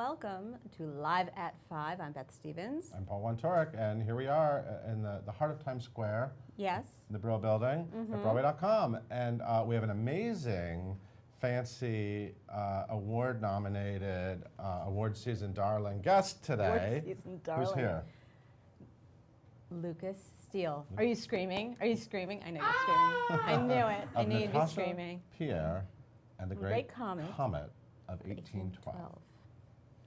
welcome to Live at 5. I'm Beth Stevens. I'm Paul Wontorek, and here we are in the heart of Times Square. Yes. In the Brill Building at Broadway.com. And we have an amazing, fancy, award-nominated, award season darling guest today. Award season darling. Who's here? Lucas Steele. Are you screaming? Are you screaming? I know you're screaming. I knew it. I knew you'd be screaming. Pierre and the great Comet of 1812.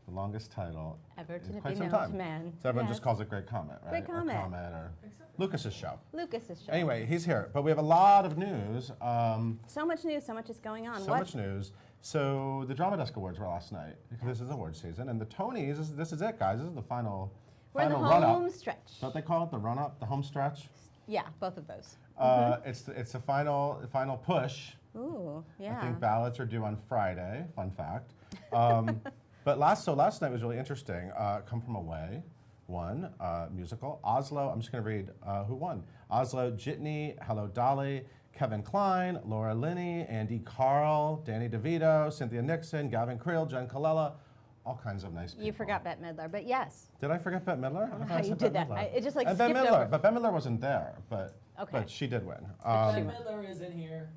The longest title ever to in be quite some known time. to man. So everyone Yes. just calls it Great Comet, right? Great Comet. Or Comet or Lucas's show. Lucas's show. Anyway, he's here. But we have a lot of news. So much news, so much is going on. So much news. So the Drama Desk Awards were last night, because this is award season. And the Tonys, this is it, guys. This is the final We're in the run-up. home stretch. Don't they call it the run-up, the home stretch? Yeah, both of those. It's the final push. Ooh, yeah. I think ballots are due on Friday. Fun fact. But last night was really interesting. Come From Away won musical. Oslo. I'm just going to read who won. Oslo, Jitney, Hello Dolly, Kevin Kline, Laura Linney, Andy Carl, Danny DeVito, Cynthia Nixon, Gavin Creel, Jen Colella. All kinds of nice people. You forgot Bette Midler, but yes. Did I forget Bette Midler? I don't know how you did that. It just like and skipped Bette Midler, over. but Bette Midler wasn't there. But she did win. Bette Midler isn't here.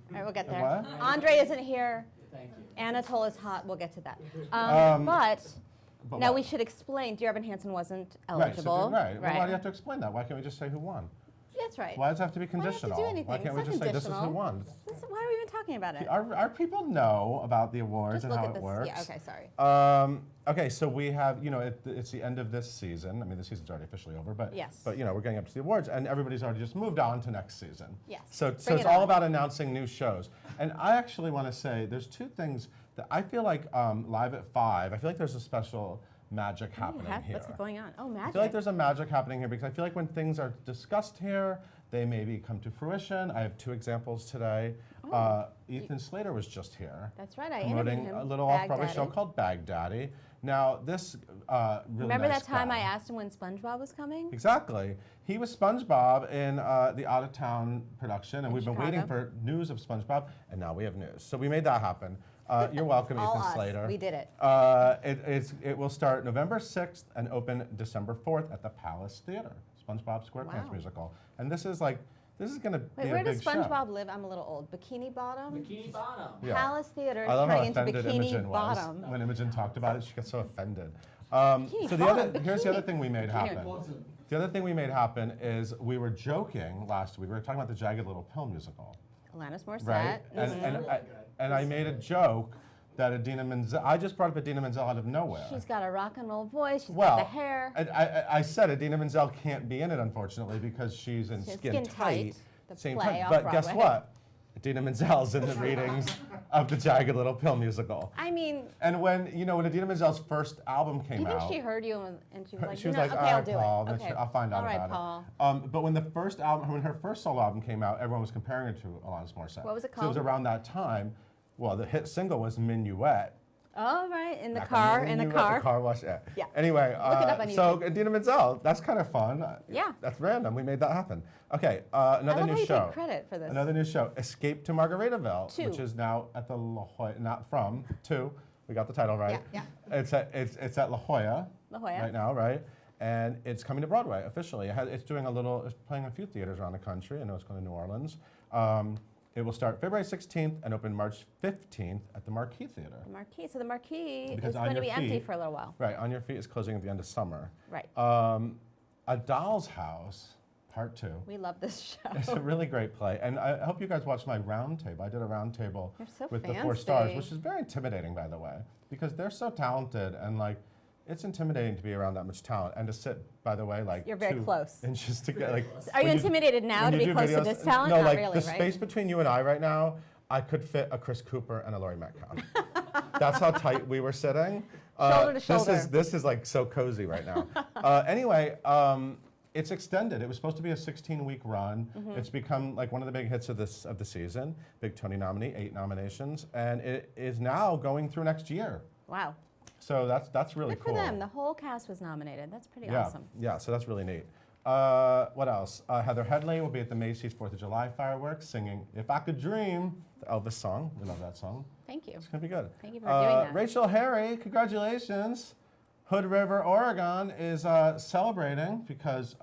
All right, we'll get there. What? Andre isn't here. Thank you. Anatole is hot. We'll get to that. But now what? we should explain. Dear Evan Hansen wasn't Right. eligible. Well, why do you have to explain that? Why can't we just say who won? That's right. Why does it have to be Why do you have to conditional? do anything? Why can't It's we not just say this is who conditional. won? Why are we even talking about it? Our people know about the awards Just and look how at it this. works. Yeah. Okay. Sorry. Okay, so we have, it's the end of this season. I mean, the season's already officially over, but Yes. but we're getting up to the awards, and everybody's already just moved on to next season. Yes. So Bring it's it all on. about announcing new shows. And I actually want to say there's two things that I feel like Live at 5. I feel like there's a special magic happening here. What's going on? Oh, magic. I feel like there's a magic happening here because I feel like when things are discussed here, they maybe come to fruition. I have two examples today. Ethan Slater was just here. That's right. I promoting interviewed him. a little off-Broadway show Baghdaddy. called Baghdaddy. Now, this really Remember nice that time guy. I asked him when SpongeBob was coming? Exactly. He was SpongeBob in the out-of-town production, and we've been waiting Chicago. for news of SpongeBob, and now we have news. So we made that happen. You're welcome, All Ethan us. Slater. We did it. It will start November 6th and open December 4th at the Palace Theater, SpongeBob SquarePants Wow. musical. And this is going to be Wait, a where big does show. SpongeBob live? I'm a little old. Bikini Bottom? Bikini Bottom. Yeah. Palace Theater is I love how turning into offended Bikini Imogen was. Bottom. When Imogen talked about it, she got so offended. Bikini So Bottom, here's the other bikini. thing we made Anyway. happen. The other thing we made happen is we were joking last week. We were talking about the Jagged Little Pill musical, Alanis Morissette. right? And I made a joke that Idina Menzel. I just brought up Idina Menzel out of nowhere. She's got a rock and roll voice. She's well, got the hair. I said Idina Menzel can't be in it, unfortunately, because she's in She's Skin Tight. the Same play time. off But guess Broadway. what? Idina Menzel's in the readings of the Jagged Little Pill musical. I mean, And when Idina Menzel's first album came do you think out, she heard you and she was like, she was you know, like, okay, all I'll right, do Paul, it. Okay. I'll find out All right, about Paul. it. But when when her first solo album came out, everyone was comparing it to Alanis Morissette. What was it So it was called? around that time. Well, the hit single was Minuet. Oh, right, in the Back car, when in the Minuet, car. The car wash, yeah. Yeah. Anyway, Look it up on so Idina Menzel, that's kind of fun. Yeah. That's random. We made that happen. Okay, I another love new how you show. take credit for this. Another new show, Escape to Margaritaville, 2. which is now at the La Jolla, not from, 2. We got the title right. Yeah. It's at La Jolla. La Jolla. Right now, right? And it's coming to Broadway officially. It's playing a few theaters around the country. I know it's going to New Orleans. It will start February 16th and open March 15th at the Marquis Theater. The Marquis. So the Marquis Because is On going to Your be empty Feet- for a little while. Right, On Your Feet is closing at the end of summer. Right. A Doll's House, Part 2. We love this It's show. a really great play. And I hope you guys watched my round table. I did a round table You're so with the 4 stars, fancy. which is very intimidating, by the way, because they're so talented and it's intimidating to be around that much talent and to sit, by the way, You're very 2 close. inches together. Are you intimidated now to be close to this talent? No, Not like really, the right? space between you and I right now, I could fit a Chris Cooper and a Laurie Metcalf. That's how tight we were sitting. Shoulder to shoulder. This is like so cozy right now. Anyway, it's extended. It was supposed to be a 16-week run. It's become like one of the big hits of the season. Big Tony nominee, 8 nominations, and it is now going through next year. Wow. So that's really Good cool. for them. The whole cast was nominated. That's pretty Yeah, awesome. yeah. So that's really neat. What else? Heather Headley will be at the Macy's 4th of July fireworks singing If I Could Dream, the Elvis song. We love that song. Thank you. It's going to be good. Thank you for doing that. Rachel Harry, congratulations. Hood River, Oregon is celebrating because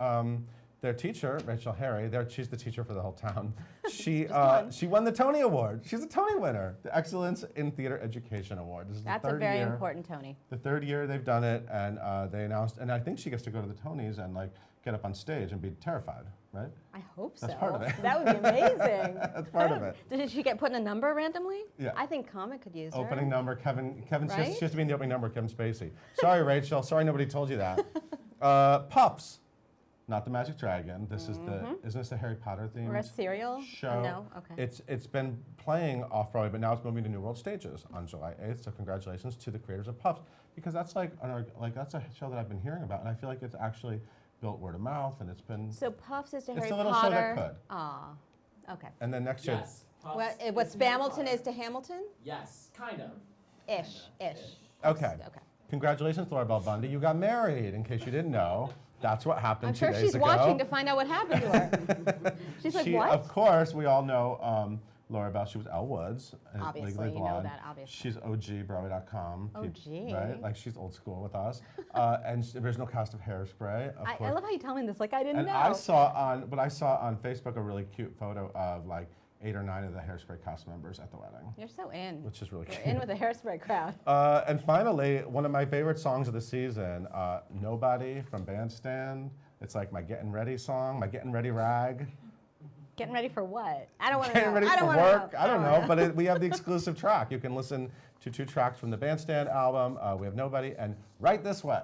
their teacher, Rachel Harry, she's the teacher for the whole town. She won the Tony Award. She's a Tony winner, the Excellence in Theater Education Award. This is That's the a third very year, important Tony. the third year they've done it, and they announced, and I think she gets to go to the Tonys and like get up on stage and be terrified, right? I hope so. That's part of it. That would be amazing. That's part of it. Did she get put in a number randomly? Yeah. I think Comet could use her. Opening number, Kevin Right? she has to be in the opening number, Kevin Spacey. Sorry, Rachel. Sorry nobody told you that. Puffs, not the Magic Dragon. This is isn't this the Harry Potter themed Or a cereal? show? No? Okay. It's been playing off Broadway, but now it's moving to New World Stages on July 8th. So congratulations to the creators of Puffs, because that's that's a show that I've been hearing about, and I feel like it's actually built word of mouth, and it's been. So Puffs is to It's Harry a little Potter. show that could. Ah, okay. And then next year, Yes. Puffs What is Harry Hamilton Potter. is to Hamilton? Yes, kind of. Ish. okay. Okay. Congratulations, Laura Bell Bundy. You got married. In case you didn't know, that's what happened I'm 2 sure days she's ago. watching to find out what happened to her. She's like, what? Of course, we all know Laura Bell. She was Elle Woods. in Obviously, Legally you know Blonde. that, obviously. She's OG Broadway.com. OG. Right? Like she's old school with us. And the original cast of Hairspray. Of I course. love how you tell me this like I didn't And know. I saw on Facebook a really cute photo of like 8 or 9 of the Hairspray cast members at the wedding, You're so in. which is really You're cute. in with the Hairspray crowd. And finally, one of my favorite songs of the season, Nobody from Bandstand. It's like my getting ready song, my getting ready rag. Getting ready for what? I don't want to know. Getting ready I don't for wanna work. know. I don't know, but we have the exclusive track. You can listen to 2 tracks from the Bandstand album. We have Nobody and Right This Way.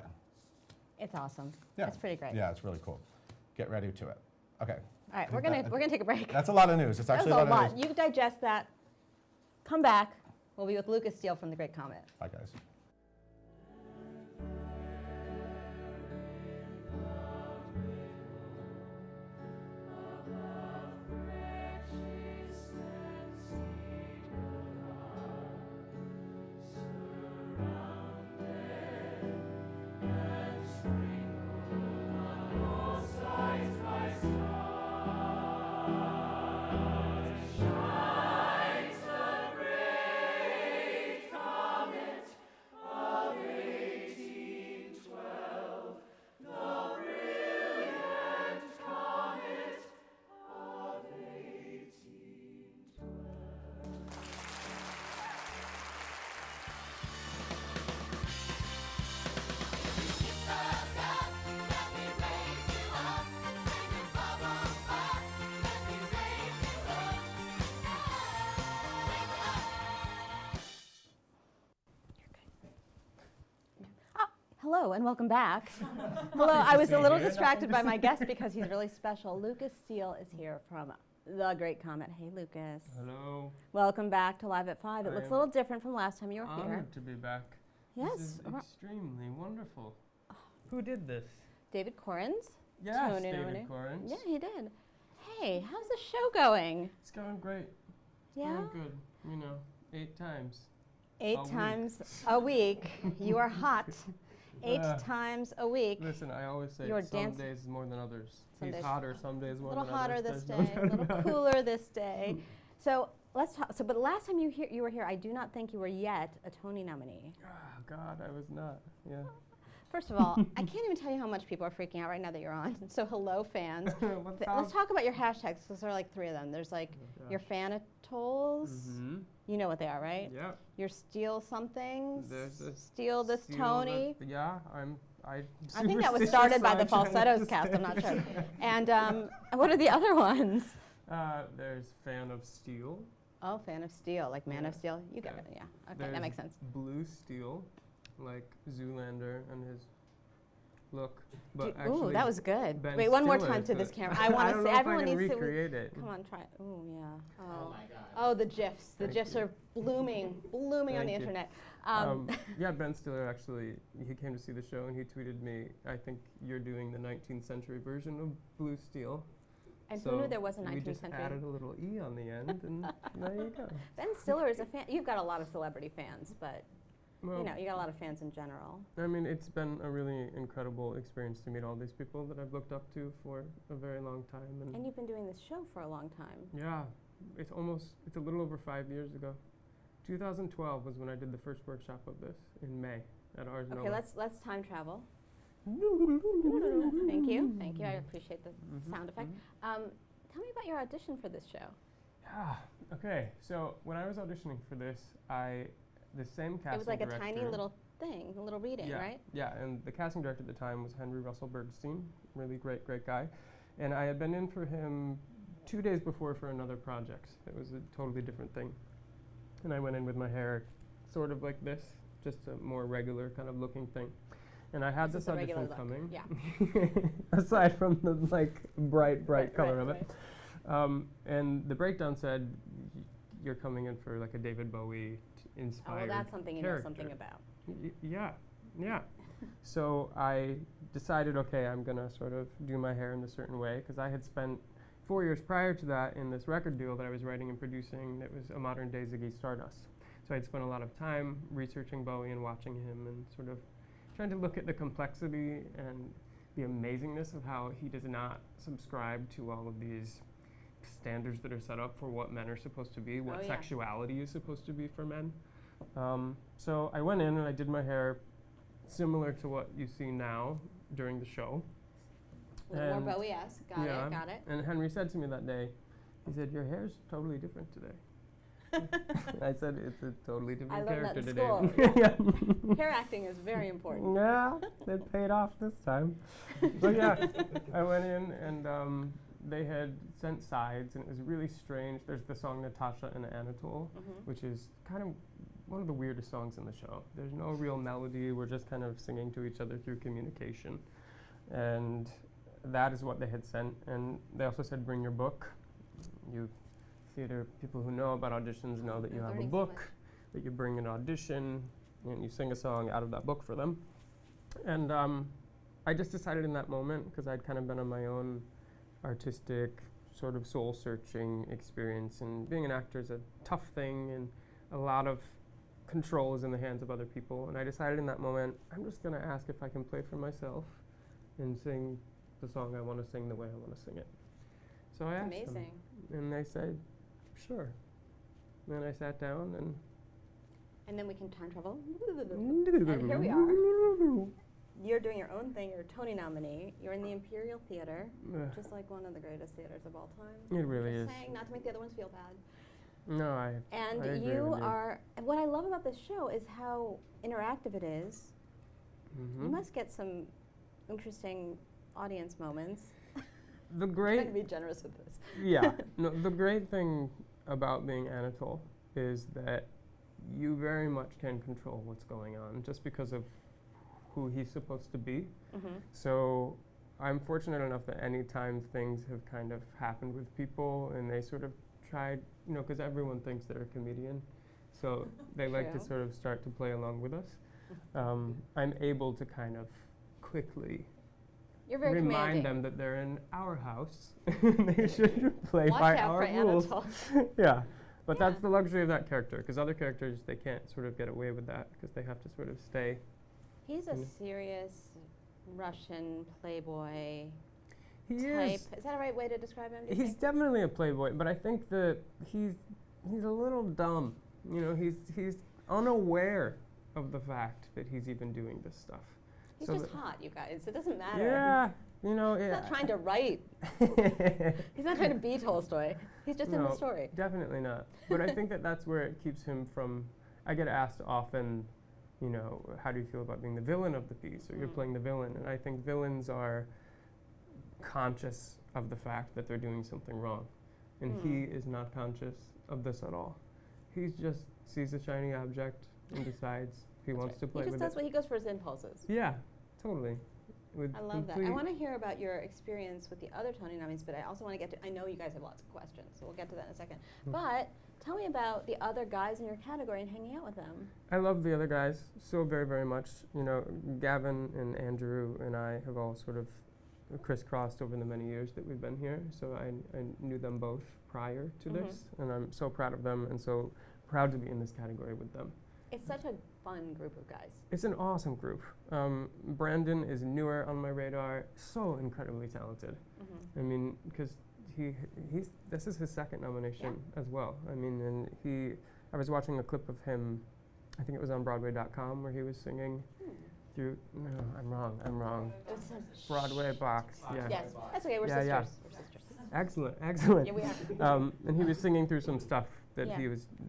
It's awesome. Yeah. It's pretty great. Yeah, it's really cool. Get ready to it. Okay. All right, we're gonna take a break. That's a lot of news. It's That was actually a a lot of lot. news. You digest that. Come back. We'll be with Lucas Steele from The Great Comet. Bye, guys. Hello and welcome back. Hello, I was a little distracted by my guest because he's really special. Lucas Steele is here from The Great Comet. Hey, Lucas. Hello. Welcome back to Live at 5. It looks a little different from last time you were here. Honored to be back. Yes. This is uh-huh. extremely wonderful. Who did this? David Corrins. Yes, Tune in David already. Corrins. Yeah, he did. Hey, how's the show going? It's going great. Yeah? Going good. You know, 8 times. 8 a week. times a week. You are hot. 8 times a week. Listen, I always say You're some dancing. days more than others. Some He's days- hotter some days A more little than hotter others. this There's day, no a doubt little about it. cooler this day. So let's talk. So, but the last time you were here, I do not think you were yet a Tony nominee. Oh, God, I was not. Yeah. First of all, I can't even tell you how much people are freaking out right now that you're on. So hello, fans. What's Let's up? talk about your hashtags because there are like 3 of them. There's like gosh. your Fanatols. Mm-hmm. You know what they are, right? Yeah. Your Steele somethings. There's a Steal this Steele Tony. Yeah, I think that was superstitious, started by so the I'm trying not falsettos to cast. say I'm not it. sure. And what are the other ones? There's Fan of Steel. Oh, Fan of Steel, like Man of Yeah. Steel. You get Yeah. it. Yeah. Okay, There's that makes sense. Blue Steel, like Zoolander and his look. But Ooh, actually, that was good. Ben Wait, one more Stiller time is to this the- camera. I want to don't see. know if Everyone I can needs to. recreate it. Come on, try. Oh yeah. Oh Oh. my god. Oh, the GIFs. The Thank GIFs you. are blooming on Thank the you. internet. Yeah, Ben Stiller actually, he came to see the show and he tweeted me, I think you're doing the 19th century version of Blue Steel. And so who knew there was a we 19th just century? added a little E on the end and there you go. Ben Stiller is a fan. You've got a lot of celebrity fans, but Well, you know, you got a lot of fans in general. I mean, it's been a really incredible experience to meet all these people that I've looked up to for a very long time. And you've been doing this show for a long time. Yeah, it's a little over 5 years ago. 2012 was when I did the first workshop of this in May at Ars Nova. Okay, let's time travel. Thank you. I appreciate the sound effect. Tell me about your audition for this show. Yeah. Okay. So when I was auditioning for this, the same casting It was like a director, tiny little thing, a little reading, yeah, right? Yeah, and the casting director at the time was Henry Russell Bergstein, really great guy. And I had been in for him 2 days before for another project. It was a totally different thing. And I went in with my hair sort of like this, just a more regular kind of looking thing. And I had This this is the regular audition look, coming. yeah. Aside from the like bright color right, of it. And the breakdown said, you're coming in for like a David Bowie Oh, inspired well, that's something you know character. something about. Yeah. So I decided, okay, I'm gonna sort of do my hair in a certain way, because I had spent 4 years prior to that in this record deal that I was writing and producing that was a modern day Ziggy Stardust. So I'd spent a lot of time researching Bowie and watching him and sort of trying to look at the complexity and the amazingness of how he does not subscribe to all of these standards that are set up for what men are supposed to be, what yeah. sexuality is supposed to be for men. So I went in and I did my hair similar to what you see now during the show. A little And more Bowie-esque. Got it. And Henry said to me that day, he said, your hair's totally different today. I said, it's a totally different I learned that character in today. school. Hair acting is very important. Yeah, it paid off this time. But yeah, I went in and they had sent sides, and it was really strange. There's the song Natasha and Anatole, which is kind of one of the weirdest songs in the show. There's no real melody. We're just kind of singing to each other through communication. And that is what they had sent. And they also said, bring your book. You theater people who know about auditions know that you have a book, that you bring an audition, and you sing a song out of that book for them. And I just decided in that moment, because I'd kind of been on my own artistic sort of soul-searching experience, and being an actor is a tough thing, and a lot of control is in the hands of other people. And I decided in that moment, I'm just going to ask if I can play for myself and sing the song I want to sing the way I want to sing it. So I asked them, Amazing. and they said, sure. Then I sat down and And then we can time travel. And here we are. You're doing your own thing. You're a Tony nominee. You're in the Imperial Theater, just like one of the greatest theaters of all time. It really is. Just saying, not to make the other ones feel bad. No, I And agree you with you. are, and what I love about this show is how interactive it is. You must get some interesting audience moments. The I'm great trying to be generous with this. yeah. No, the great thing about being Anatole is that you very much can control what's going on just because of who he's supposed to be. So I'm fortunate enough that anytime things have kind of happened with people and they sort of tried, you know, because everyone thinks they're a comedian, so they like to True. sort of start to play along with us. I'm able to kind of quickly You're very remind commanding. them that they're in our house. They should play Watch by out our for rules. Anatole. Yeah, but Yeah. that's the luxury of that character, because other characters, they can't sort of get away with that because they have to sort of stay. He's a Mm. serious Russian playboy He type. is. Is that a right way to describe him? do you He's think? definitely a playboy, but I think that he's a little dumb. You know, he's unaware of the fact that he's even doing this stuff. He's So just hot, you guys. It doesn't matter. Yeah, you know. He's not trying to write. He's not trying to be Tolstoy. He's just in the No, story. Definitely not. But I think that that's where it keeps him from. I get asked often, you know, how do you feel about being the villain of the piece, or you're playing the villain? And I think villains are conscious of the fact that they're doing something wrong, and he is not conscious of this at all. He just sees a shiny object and decides he wants to play He just with does it. what he goes for his impulses. Yeah, totally. With I love that. I complete- want to hear about your experience with the other Tony nominees, but I also want to get to, I know you guys have lots of questions, so we'll get to that in a second. But tell me about the other guys in your category and hanging out with them. I love the other guys so very, very much. You know, Gavin and Andrew and I have all sort of crisscrossed over the many years that we've been here. So I knew them both prior to this, and I'm so proud of them and so proud to be in this category with them. It's such a fun group of guys. It's an awesome group. Brandon is newer on my radar, so incredibly talented. I mean, because this is his second nomination as well. I mean, and I was watching a clip of him, I think it was on Broadway.com, where he was singing through, no, I'm wrong. Broadway box, yeah. Yes, that's okay, we're Yeah, sisters. yeah. We're sisters. Excellent. Yeah, we are. And he was singing through some stuff that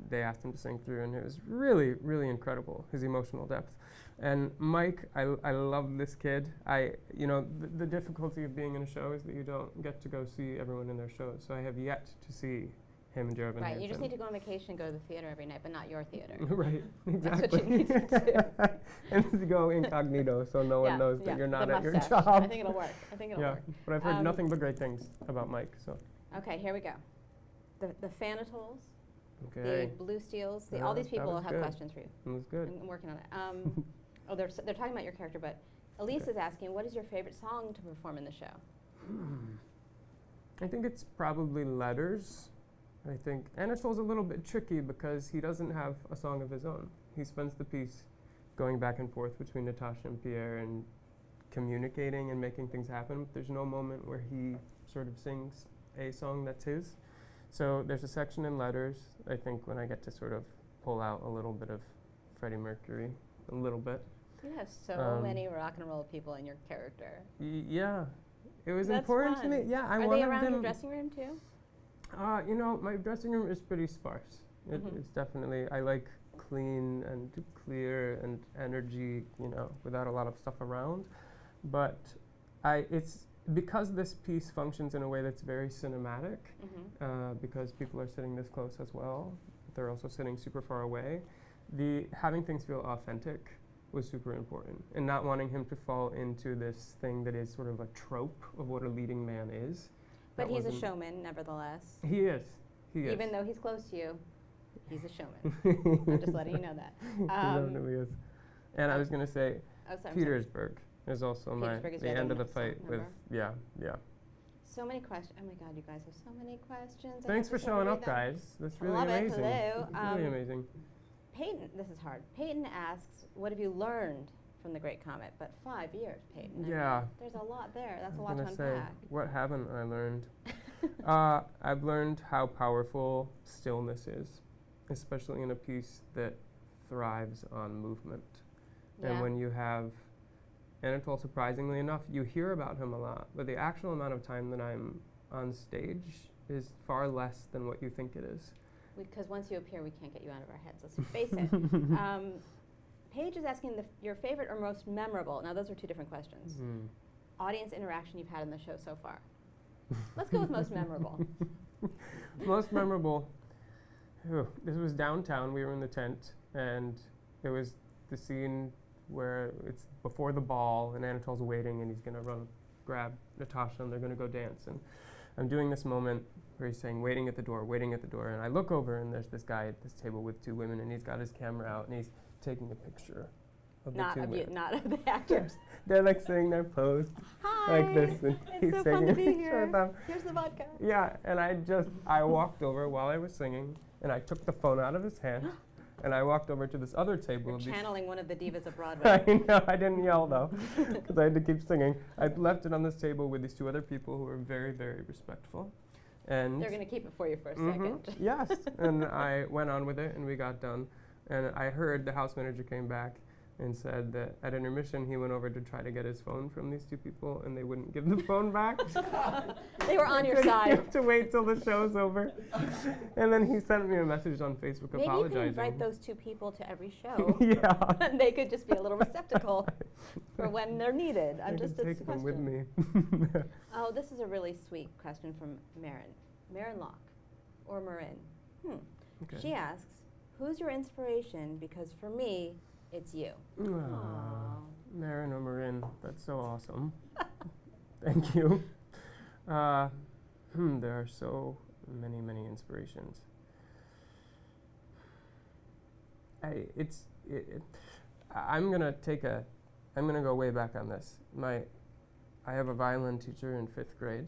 they asked him to sing through, and it was really, really incredible, his emotional depth. And Mike, I love this kid. The difficulty of being in a show is that you don't get to go see everyone in their shows. So I have yet to see him and Jervin Right, Hansen. you just need to go on vacation and go to the theater every night, but not your theater. Right, exactly. That's what you need to do. And to go incognito so no one knows that you're not the at your mustache. job. I think it'll work. Yeah, but I've heard nothing but great things about Mike. So. Okay, here we go. The Fanatols, Okay. the Blue Steels, Yeah, all these that people was have good. questions for you. It was good. I'm working on it. They're talking about your character, but Elise is asking, what is your favorite song to perform in the show? I think it's probably Letters. I think Anatol's a little bit tricky because he doesn't have a song of his own. He spends the piece going back and forth between Natasha and Pierre and communicating and making things happen. There's no moment where he sort of sings a song that's his. So there's a section in Letters, I think, when I get to sort of pull out a little bit of Freddie Mercury, a little bit. You have so many rock and roll people in your character. Yeah, it was That's important fun. to me. Yeah, I Are wanted they around them. your dressing room too? My dressing room is pretty sparse. It's definitely, I like clean and clear and energy, without a lot of stuff around. But it's because this piece functions in a way that's very cinematic, because people are sitting this close as well. They're also sitting super far away. Having things feel authentic was super important, and not wanting him to fall into this thing that is sort of a trope of what a leading man is. But That he's a wasn't- showman, nevertheless. He is. Even though he's close to you, he's a showman. I'm just letting you know that. He definitely is. And I was going to say, sorry. Petersburg is also Petersburg is the the end of other the fight song with, number. yeah. So many questions. Oh my God, you guys have so many questions. Thanks for showing up, guys. That's really Love it. amazing. Hello. Really amazing. Peyton, this is hard. Peyton asks, what have you learned from the Great Comet? But 5 years, Peyton. I mean, Yeah. there's a lot there. That's a I lot was to gonna say, unpack. what haven't I learned? I've learned how powerful stillness is, especially in a piece that thrives on movement. And Yeah. when you have Anatol, surprisingly enough, you hear about him a lot, but the actual amount of time that I'm on stage is far less than what you think it is. Because once you appear, we can't get you out of our heads. Let's face it. Paige is asking your favorite or most memorable. Now, those are two different questions. Audience interaction you've had in the show so far. Let's go with most memorable. Most memorable. This was downtown. We were in the tent, and it was the scene where it's before the ball, and Anatol's waiting, and he's going to run, grab Natasha, and they're going to go dance. And I'm doing this moment where he's saying, waiting at the door, and I look over, and there's this guy at this table with two women, and he's got his camera out, and he's taking a picture of Not the two of you, women. not of the actors. They're like saying their pose Hi. like this, and It's he's so taking fun to a be picture here. of them. Here's the vodka. Yeah, and I walked over while I was singing, and I took the phone out of his hand, and I walked over to this other table. You're of these channeling one of the divas of Broadway. I know, I didn't yell though, because I had to keep singing. I left it on this table with these two other people who were very, very respectful. And They're going to keep it for you for a second. yes, and I went on with it, and we got done. And I heard the house manager came back and said that at intermission he went over to try to get his phone from these two people, and they wouldn't give the phone back. They were on your You side. have to wait till the show's over. And then he sent me a message on Facebook Maybe you apologizing. could invite those two people to every show. Yeah. And they could just be a little receptacle for when they're needed. I Just can a take them with question. me. Oh, this is a really sweet question from Marin. Marin Locke, or Marin. Okay. She asks, who's your inspiration? Because for me, it's you. Aw, Marin or Marin, that's so awesome. Thank you. There are so many, many inspirations. I'm gonna go way back on this. I have a violin teacher in 5th grade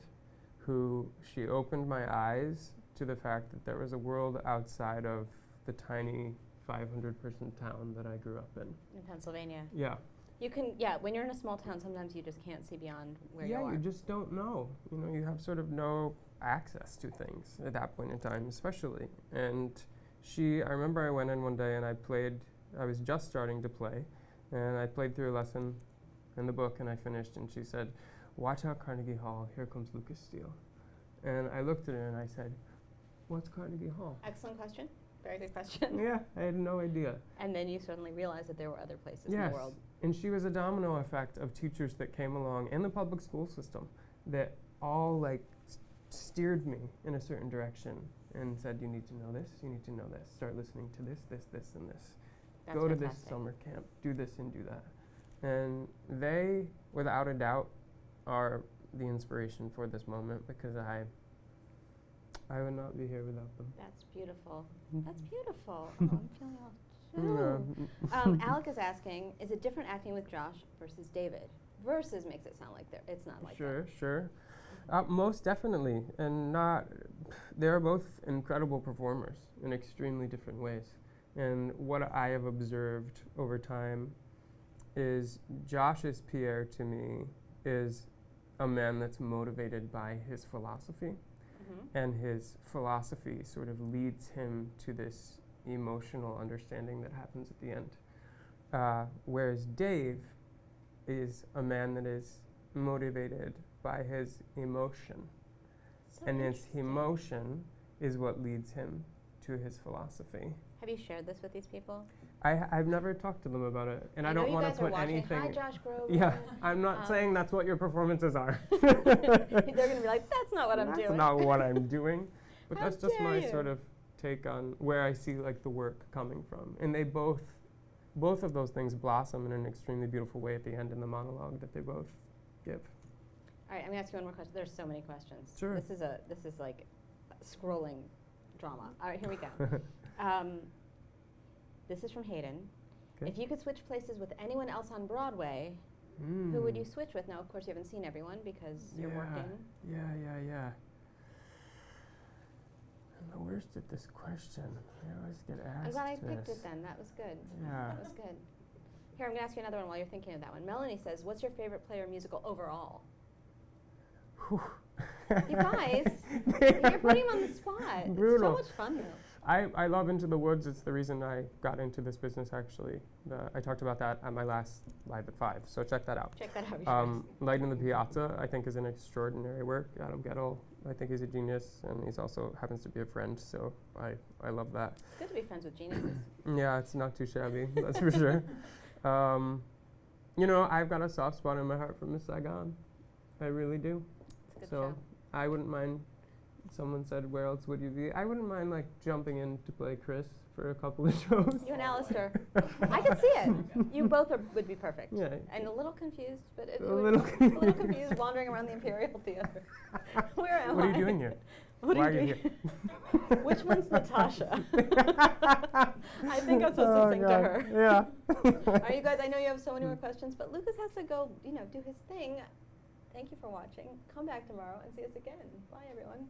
she opened my eyes to the fact that there was a world outside of the tiny 500-person town that I grew up in. In Pennsylvania. Yeah. You can, when you're in a small town, sometimes you just can't see beyond where you Yeah, are. you just don't know. You know, you have sort of no access to things at that point in time, especially. And I remember I went in one day and I was just starting to play, and I played through a lesson in the book and I finished, and she said, "Watch out, Carnegie Hall, here comes Lucas Steele." And I looked at her and I said, "What's Carnegie Hall?" Excellent question. Very good question. Yeah, I had no idea. And then you suddenly realized that there were other places in Yes, the world. and she was a domino effect of teachers that came along in the public school system that all steered me in a certain direction and said, "You need to know this, you need to know this. Start listening to this, and this. That's Go to this fantastic. summer camp, do this and do that." And they, without a doubt, are the inspiration for this moment, because I would not be here without them. That's beautiful. That's beautiful. Oh, I'm feeling all Yeah. Alec is asking, is it different acting with Josh versus David? Versus makes it sound like it's not like that. Sure. Most definitely, and they're both incredible performers in extremely different ways. And what I have observed over time is Josh's Pierre, to me, is a man that's motivated by his philosophy, and his philosophy sort of leads him to this emotional understanding that happens at the end. Whereas Dave is a man that is motivated by his emotion, So and his interesting. emotion is what leads him to his philosophy. Have you shared this with these people? I've never talked to them about it, and I know don't you want guys to are put watching. anything. Hi, Josh Grove. Yeah, I'm not saying that's what your performances are. They're going to be like, that's not what I'm doing. That's not what I'm doing. But How that's just my dare sort you. of take on where I see the work coming from. And they both of those things blossom in an extremely beautiful way at the end in the monologue that they both give. All right, I'm going to ask you one more question. There's so many questions. Sure. This is like scrolling drama. All right, here we go. This is from Hayden. Okay. If you could switch places with anyone else on Broadway, who would you switch with? Now, of course, you haven't seen everyone because you're working. Yeah. I'm the worst at this question. I always get asked I'm glad I picked this. it then. That was good. Yeah. That was good. Here, I'm going to ask you another one while you're thinking of that one. Melanie says, what's your favorite play or musical overall? Whew. You guys, you're putting him on the spot. Brutal. It's so much fun, though. I love Into the Woods. It's the reason I got into this business, actually. I talked about that at my last Live at 5, so check that out. Check that out. Light in the Piazza, I think, is an extraordinary work. Adam Gettle, I think he's a genius, and he's also happens to be a friend, so I love that. It's good to be friends with geniuses. Yeah, it's not too shabby, that's for sure. I've got a soft spot in my heart for Miss Saigon. I really do. It's a good So show. I wouldn't mind. Someone said, "Where else would you be?" I wouldn't mind jumping in to play Chris for a couple of shows. You and Alistair. I can see it. You both would be perfect. Yeah. And a little confused, but it A would little be a little confused wandering around the Imperial Theater. Where am I? What are you doing here? What Why are you are you doing? Which one's Natasha? I think I'm supposed to sing to her. Yeah. All right, you guys, I know you have so many more questions, but Lucas has to go, do his thing. Thank you for watching. Come back tomorrow and see us again. Bye, everyone.